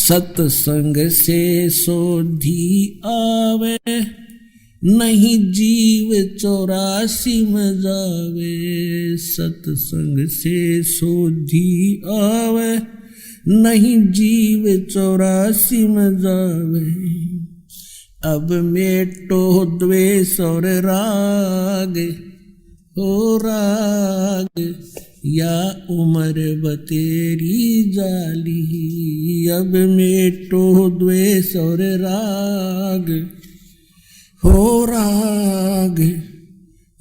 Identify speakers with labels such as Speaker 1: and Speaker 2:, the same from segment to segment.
Speaker 1: सत्संग से सोधी आवे, नहीं जीव 84 में जावे। सत्संग से सोधी आवे, नहीं जीव 84 में जावे। अब मेटो द्वेष और राग, हो राग या उम्र बतेरी जाली। अब मेटो द्वेष और राग, हो राग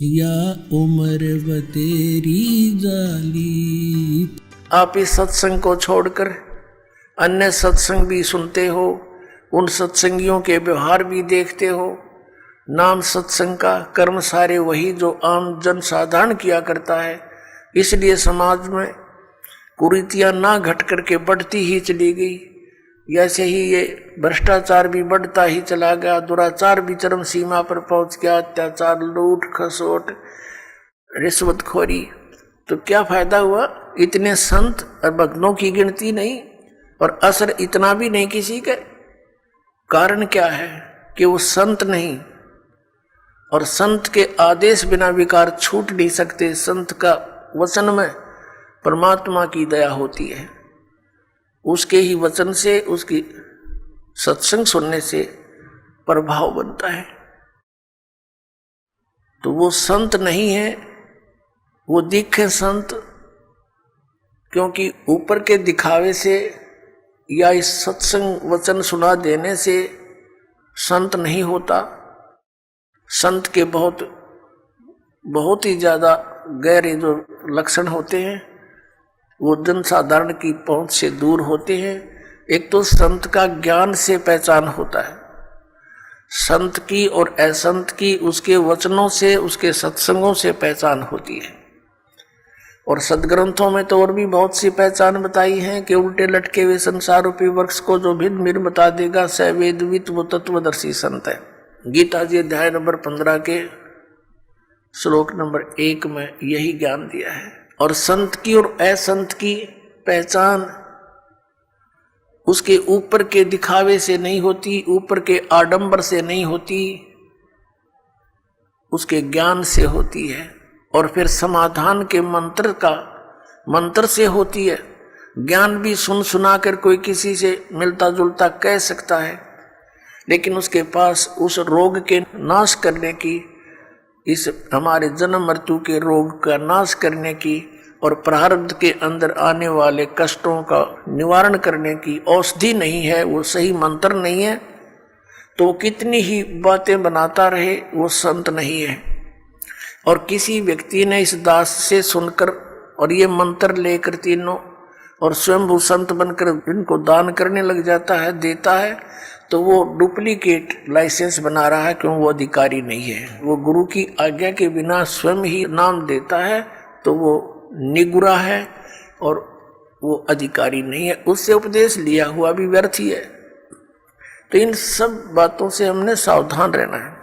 Speaker 1: या उम्र बतेरी जाली। आप इस सत्संग को छोड़कर अन्य सत्संग भी सुनते हो, उन सत्संगियों के व्यवहार भी देखते हो। नाम सत्संग का, कर्म सारे वही जो आम जन साधारण किया करता है। इसलिए समाज में कुरीतियां ना घट करके बढ़ती ही चली गई। ऐसे ही ये भ्रष्टाचार भी बढ़ता ही चला गया, दुराचार भी चरम सीमा पर पहुंच गया, अत्याचार, लूट खसोट, रिश्वतखोरी। तो क्या फायदा हुआ? इतने संत और भक्तों की गिनती नहीं और असर इतना भी नहीं किसी के। कारण क्या है कि वो संत नहीं, और संत के आदेश बिना विकार छूट नहीं सकते। संत का वचन में परमात्मा की दया होती है, उसके ही वचन से, उसकी सत्संग सुनने से प्रभाव बनता है। तो वो संत नहीं है, वो दिखे संत, क्योंकि ऊपर के दिखावे से या इस सत्संग वचन सुना देने से संत नहीं होता। संत के बहुत ही ज्यादा गहरे जो लक्षण होते हैं, वो जन साधारण की पहुंच से दूर होते हैं। एक तो संत का ज्ञान से पहचान होता है, संत की और असंत की उसके वचनों से, उसके सत्संगों से पहचान होती है। और सदग्रंथों में तो और भी बहुत सी पहचान बताई है कि उल्टे लटके हुए संसार रूपी वृक्ष को जो भिन्न भिन्न बता देगा, स वेदवित वो तत्वदर्शी संत है। गीता जी अध्याय नंबर 15 के श्लोक नंबर 1 में यही ज्ञान दिया है। और संत की और असंत की पहचान उसके ऊपर के दिखावे से नहीं होती, ऊपर के आडंबर से नहीं होती, उसके ज्ञान से होती है। और फिर समाधान के मंत्र से होती है। ज्ञान भी सुन सुना कर कोई किसी से मिलता जुलता कह सकता है, लेकिन उसके पास उस रोग के नाश करने की, इस हमारे जन्म मृत्यु के रोग का नाश करने की और प्रारब्ध के अंदर आने वाले कष्टों का निवारण करने की औषधि नहीं है, वो सही मंत्र नहीं है। तो कितनी ही बातें बनाता रहे, वो संत नहीं है। और किसी व्यक्ति ने इस दास से सुनकर और ये मंत्र लेकर तीनों और स्वयं संत बनकर इनको दान करने लग जाता है, देता है, तो वो डुप्लीकेट लाइसेंस बना रहा है, क्यों? वो अधिकारी नहीं है। वो गुरु की आज्ञा के बिना स्वयं ही नाम देता है, तो वो निगुरा है और वो अधिकारी नहीं है। उससे उपदेश लिया हुआ भी व्यर्थ ही है। तो इन सब बातों से हमने सावधान रहना है।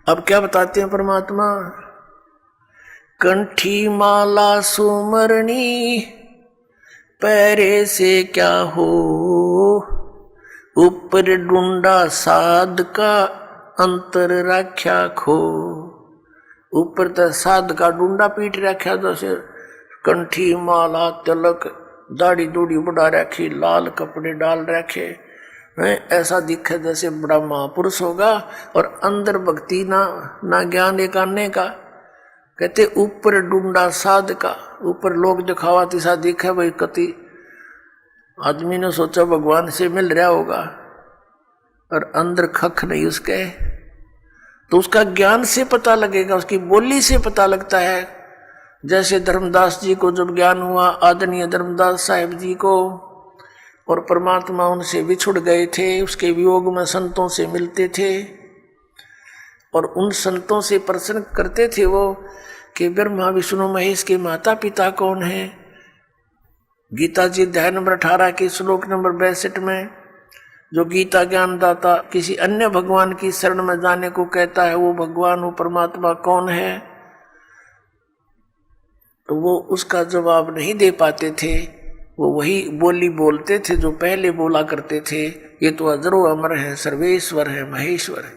Speaker 1: अब क्या बताते हैं परमात्मा? कंठी माला सुमरणी, पैरे से क्या हो, ऊपर डूंडा साध का, अंतर राख्या खो। ऊपर तो साध का डूंडा पीट रखा, जैसे कंठी माला तिलक दाढ़ी दूढ़ी बढ़ा रखी, लाल कपड़े डाल रखे, ऐसा दिखे जैसे बड़ा महापुरुष होगा, और अंदर भक्ति ना ज्ञान एक आने का। कहते ऊपर डूंडा साध का, ऊपर लोग दिखावा तिसा दिखे भाई, कति आदमी ने सोचा भगवान से मिल रहा होगा और अंदर खख नहीं उसके। तो उसका ज्ञान से पता लगेगा, उसकी बोली से पता लगता है। जैसे धर्मदास जी को जब ज्ञान हुआ, आदरणीय धर्मदास साहिब जी को, और परमात्मा उनसे बिछुड़ गए थे, उसके वियोग में संतों से मिलते थे और उन संतों से प्रश्न करते थे वो कि ब्रह्मा विष्णु महेश के माता पिता कौन है। गीता जी अध्याय नंबर 18 के श्लोक नंबर 62 में जो गीता ज्ञान दाता किसी अन्य भगवान की शरण में जाने को कहता है, वो भगवान, वो परमात्मा कौन है, तो वो उसका जवाब नहीं दे पाते थे। वो वही बोली बोलते थे जो पहले बोला करते थे, ये तो अजरो अमर है, सर्वेश्वर है, महेश्वर है।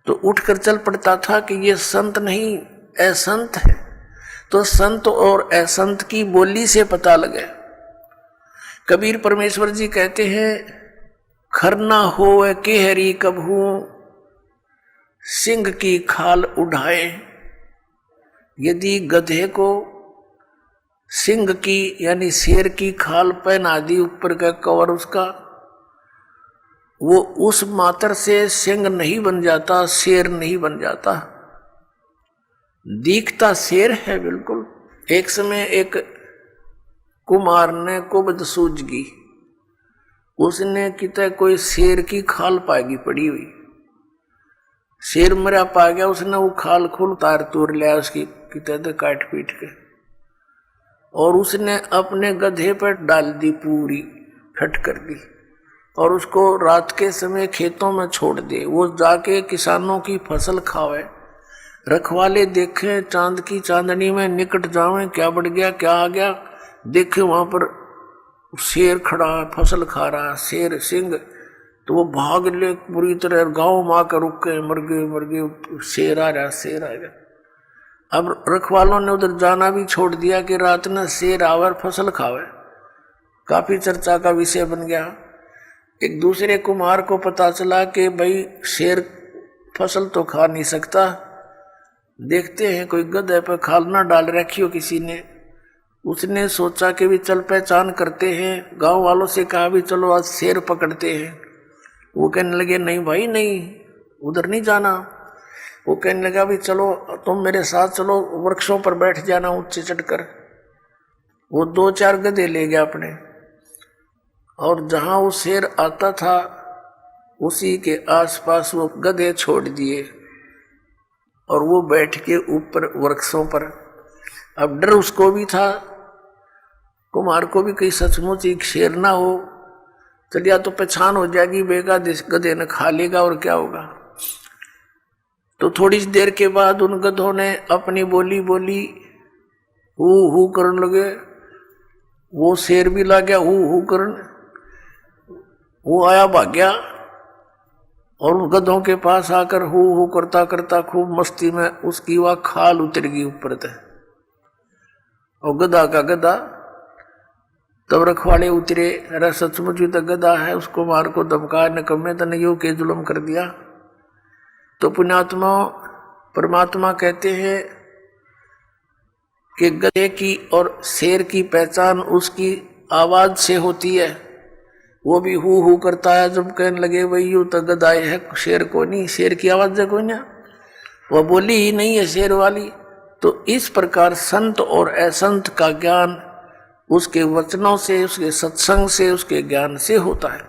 Speaker 1: तो उठकर चल पड़ता था कि ये संत नहीं असंत है। तो संत और असंत की बोली से पता लगे। कबीर परमेश्वर जी कहते हैं, खरना होवे केहरी कबहू, सिंह की खाल उठाए। यदि गधे को सिंह की यानी शेर की खाल पहना दी, ऊपर का कवर उसका, वो उस मात्र से सिंह नहीं बन जाता, शेर नहीं बन जाता। दिखता शेर है बिल्कुल। एक समय एक कुमार ने कुबद सूझगी, उसने कितने कोई शेर की खाल पाएगी पड़ी हुई, शेर मरा पा गया, उसने वो खाल खुल तार तोड़ लिया उसकी कितने काट पीट के, और उसने अपने गधे पर डाल दी, पूरी फट कर दी, और उसको रात के समय खेतों में छोड़ दे। वो जाके किसानों की फसल खावे, रखवाले देखें चांद की चांदनी में निकट जावें, क्या बढ़ गया क्या आ गया, देखे वहां पर शेर खड़ा है, फसल खा रहा है, शेर सिंह। तो वो भाग ले पूरी तरह, गाँव में आकर रुके, मर गए, शेर आ रहा, शेर आ गया। अब रखवालों ने उधर जाना भी छोड़ दिया कि रात में शेर आवर फसल खावे। काफी चर्चा का विषय बन गया। एक दूसरे कुमार को पता चला कि भाई शेर फसल तो खा नहीं सकता, देखते हैं कोई गधे पर खाल ना डाल रखी हो किसी ने। उसने सोचा कि भी चल पहचान करते हैं, गांव वालों से कहा भी चलो आज शेर पकड़ते हैं। वो कहने लगे नहीं भाई नहीं, उधर नहीं जाना। वो कहने लगा भी चलो तुम मेरे साथ चलो, वृक्षों पर बैठ जाना ऊंचे चढ़कर। वो 2-4 गधे ले गया अपने, और जहां वो शेर आता था उसी के आसपास वो गधे छोड़ दिए, और वो बैठ के ऊपर वृक्षों पर। अब डर उसको भी था, कुमार को भी, कहीं सचमुच एक शेर ना हो, चलिया तो पहचान हो जाएगी, बेगा गधे ने खा लेगा और क्या होगा। तो थोड़ी देर के बाद उन गधों ने अपनी बोली बोली, हू करने लगे। वो शेर भी ला गया हू करने, वो आया भाग गया, और उन गधों के पास आकर हू करता करता खूब मस्ती में उसकी वह खाल उतर गई ऊपर तक, और गधा का गधा। तब रखवाले उतरे, अरे सचमुच तो गधा है, उसको मार को धमका निकम्मे तो नहीं, के जुल्म कर दिया। तो पुण्यात्मा परमात्मा कहते हैं कि गधे की और शेर की पहचान उसकी आवाज से होती है। वो भी हू करता है, जब कहने लगे भाई यू तो गधा है, शेर को नहीं, शेर की आवाज है कोई ना, वह बोली ही नहीं है शेर वाली। तो इस प्रकार संत और असंत का ज्ञान उसके वचनों से, उसके सत्संग से, उसके ज्ञान से होता है।